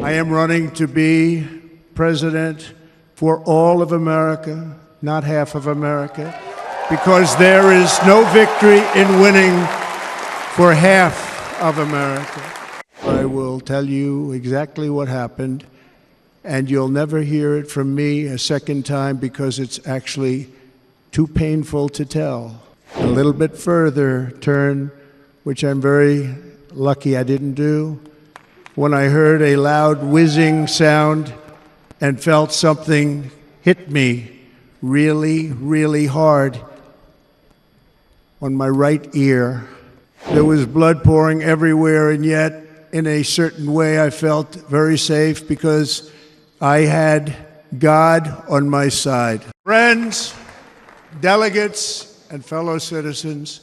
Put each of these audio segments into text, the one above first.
I am running to be president for all of America, not half of America, because there is no victory in winning for half of America. I will tell you exactly what happened, and you'll never hear it from me a second time because it's actually too painful to tell. A little bit further turn, which I'm very lucky I didn't do, when I heard a loud whizzing sound and felt something hit me really, really hard on my right ear. There was blood pouring everywhere, and yet, in a certain way, I felt very safe because I had God on my side. Friends, delegates, and fellow citizens,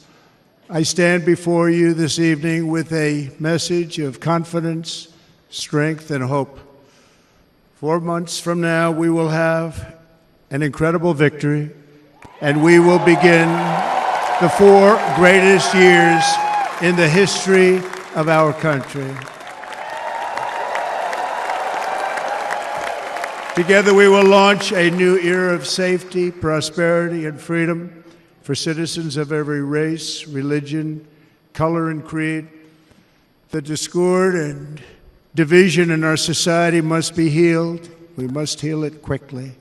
I stand before you this evening with a message of confidence, strength, and hope. 4 months from now, we will have an incredible victory, and we will begin the 4 greatest years in the history of our country. Together, we will launch a new era of safety, prosperity, and freedom for citizens of every race, religion, color, and creed. The discord and division in our society must be healed. We must heal it quickly.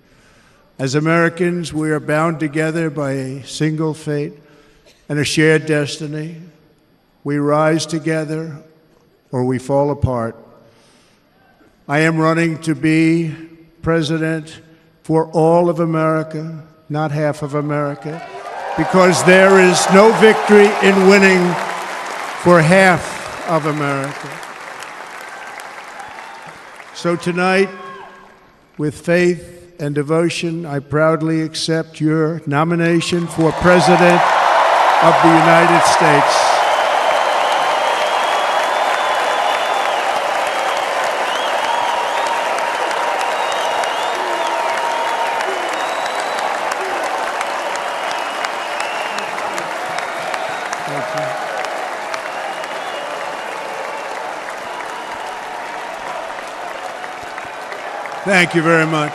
As Americans, we are bound together by a single fate and a shared destiny. We rise together or we fall apart. I am running to be president for all of America, not half of America, because there is no victory in winning for half of America. So tonight, with faith and devotion, I proudly accept your nomination for President of the United States. Thank you very much.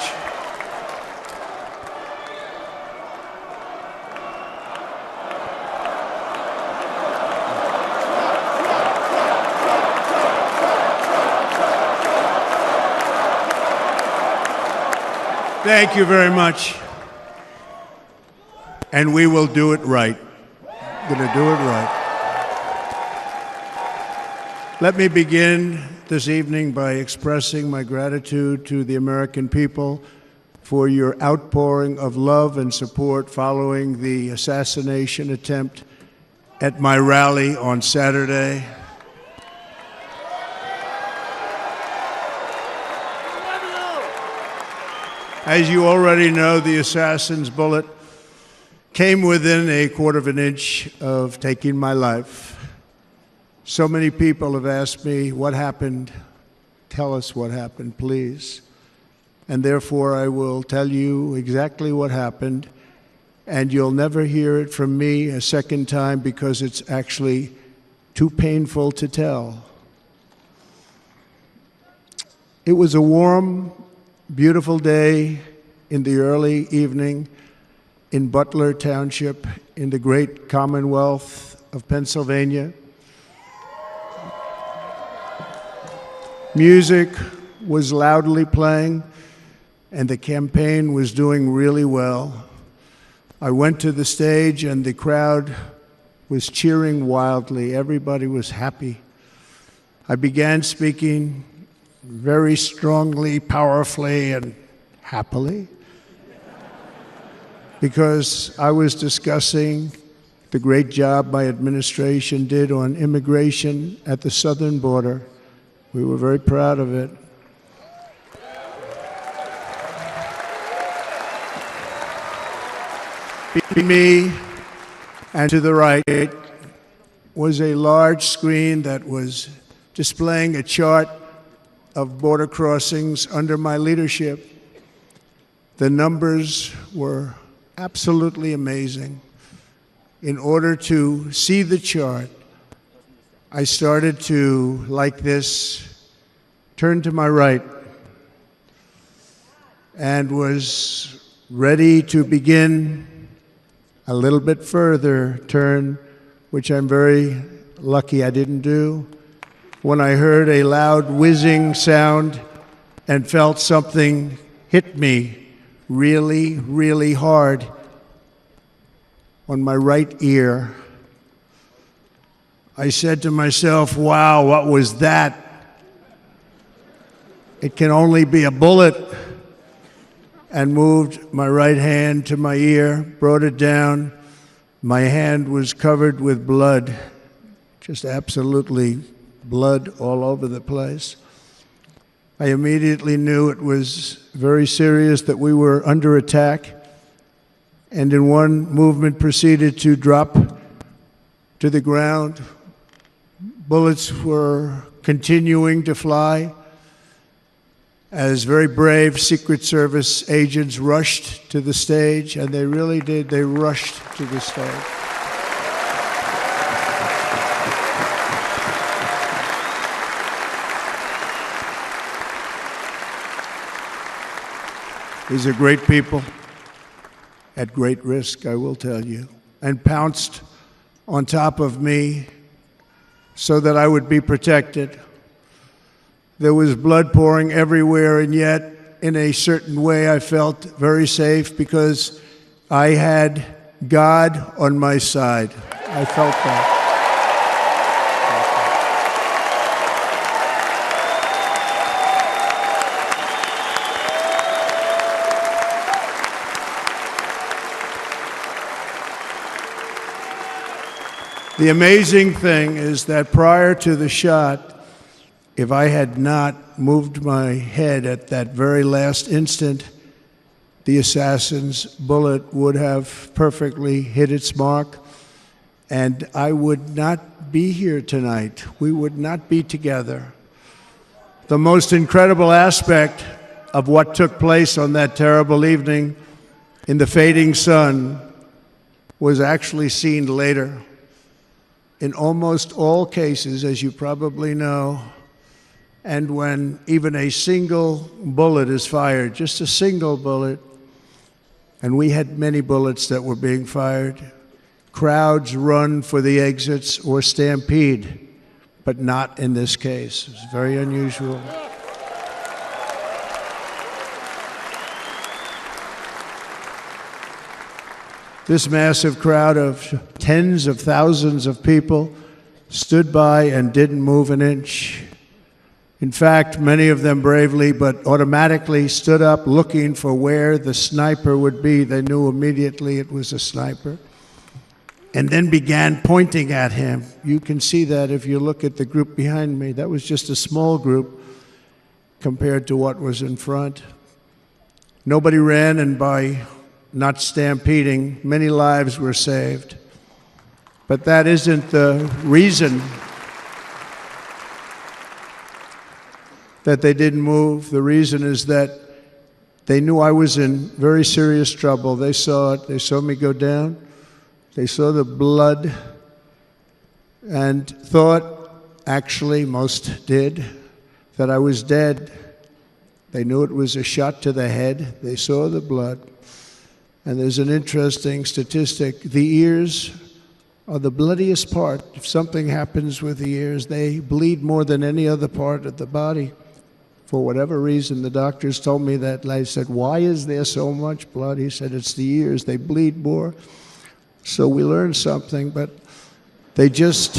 Thank you very much. And we will do it right. We're going to do it right. Let me begin this evening by expressing my gratitude to the American people for your outpouring of love and support following the assassination attempt at my rally on Saturday. As you already know, the assassin's bullet came within a quarter of an inch of taking my life. So many people have asked me, what happened? Tell us what happened, please. And therefore, I will tell you exactly what happened, and you'll never hear it from me a second time because it's actually too painful to tell. It was a warm, beautiful day in the early evening in Butler Township in the great Commonwealth of Pennsylvania. Music was loudly playing, and the campaign was doing really well. I went to the stage, and the crowd was cheering wildly. Everybody was happy. I began speaking very strongly, powerfully, and happily, because I was discussing the great job my administration did on immigration at the southern border. We were very proud of it. Behind me and to the right was a large screen that was displaying a chart of border crossings under my leadership. The numbers were absolutely amazing. In order to see the chart, I started to, like this, turned to my right and was ready to begin a little bit further turn, which I'm very lucky I didn't do, when I heard a loud whizzing sound and felt something hit me really, really hard on my right ear. I said to myself, wow, what was that? It can only be a bullet. And moved my right hand to my ear, brought it down. My hand was covered with blood, just absolutely blood all over the place. I immediately knew it was very serious, that we were under attack, and in one movement proceeded to drop to the ground. Bullets were continuing to fly as very brave Secret Service agents rushed to the stage, and they really did. They rushed to the stage. These are great people, at great risk, I will tell you, and pounced on top of me so that I would be protected. There was blood pouring everywhere, and yet, in a certain way, I felt very safe because I had God on my side. I felt that. The amazing thing is that prior to the shot, if I had not moved my head at that very last instant, the assassin's bullet would have perfectly hit its mark, and I would not be here tonight. We would not be together. The most incredible aspect of what took place on that terrible evening in the fading sun was actually seen later. In almost all cases, as you probably know, and when even a single bullet is fired, just a single bullet, and we had many bullets that were being fired, crowds run for the exits or stampede, but not in this case. It's very unusual. This massive crowd of tens of thousands of people stood by and didn't move an inch. In fact, many of them bravely but automatically stood up looking for where the sniper would be. They knew immediately it was a sniper, and then began pointing at him. You can see that if you look at the group behind me. That was just a small group compared to what was in front. Nobody ran, and by not stampeding, many lives were saved. But that isn't the reason that they didn't move. The reason is that they knew I was in very serious trouble. They saw it. They saw me go down. They saw the blood and thought, actually most did, that I was dead. They knew it was a shot to the head. They saw the blood. And there's an interesting statistic. The ears are the bloodiest part. If something happens with the ears, they bleed more than any other part of the body. For whatever reason, the doctors told me that. I said, why is there so much blood? He said, it's the ears. They bleed more. So we learned something, but they just,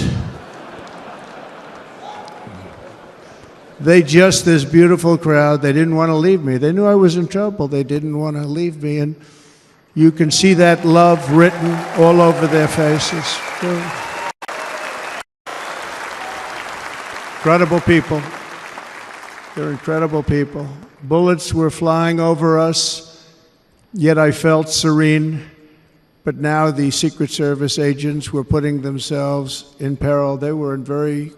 this beautiful crowd, they didn't want to leave me. They knew I was in trouble. They didn't want to leave me. And you can see that love written all over their faces. Incredible people. They're incredible people. Bullets were flying over us, yet I felt serene. But now the Secret Service agents were putting themselves in peril. They were in very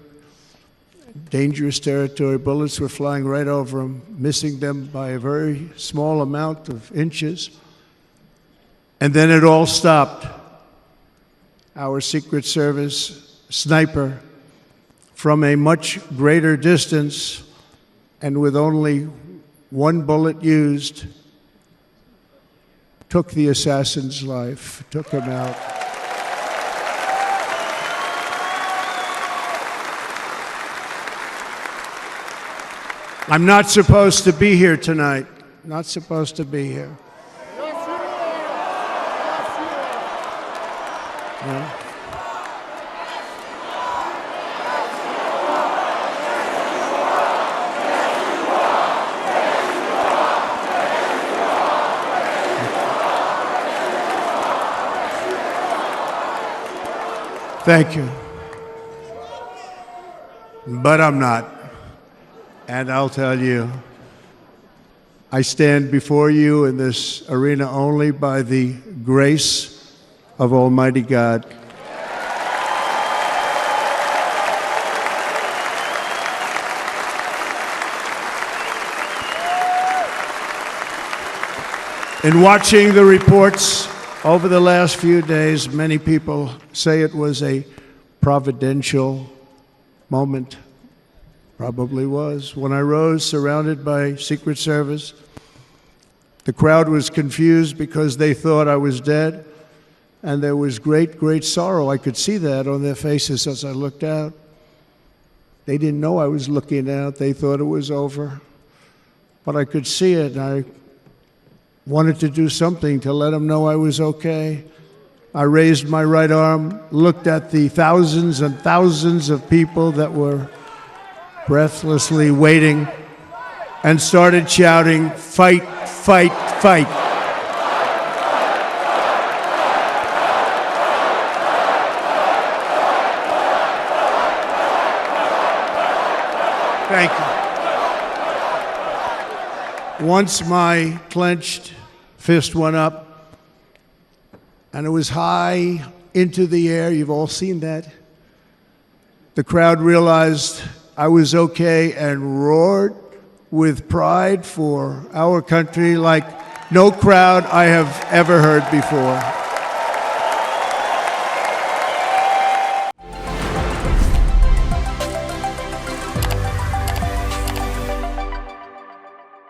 dangerous territory. Bullets were flying right over them, missing them by a very small amount of inches. And then it all stopped. Our Secret Service sniper, from a much greater distance, and with only one bullet used, took the assassin's life, took him out. I'm not supposed to be here tonight. Not supposed to be here. No. Thank you. But I'm not. And I'll tell you, I stand before you in this arena only by the grace of Almighty God. In watching the reports over the last few days, many people say it was a providential moment. Probably was. When I rose, surrounded by Secret Service, the crowd was confused because they thought I was dead, and there was great, great sorrow. I could see that on their faces as I looked out. They didn't know I was looking out. They thought it was over. But I could see it, and I wanted to do something to let them know I was okay. I raised my right arm, looked at the thousands and thousands of people that were breathlessly waiting, and started shouting, "Fight, fight, fight." Thank you. Once my clenched fist went up, and it was high into the air, you've all seen that, the crowd realized I was okay and roared with pride for our country like no crowd I have ever heard before.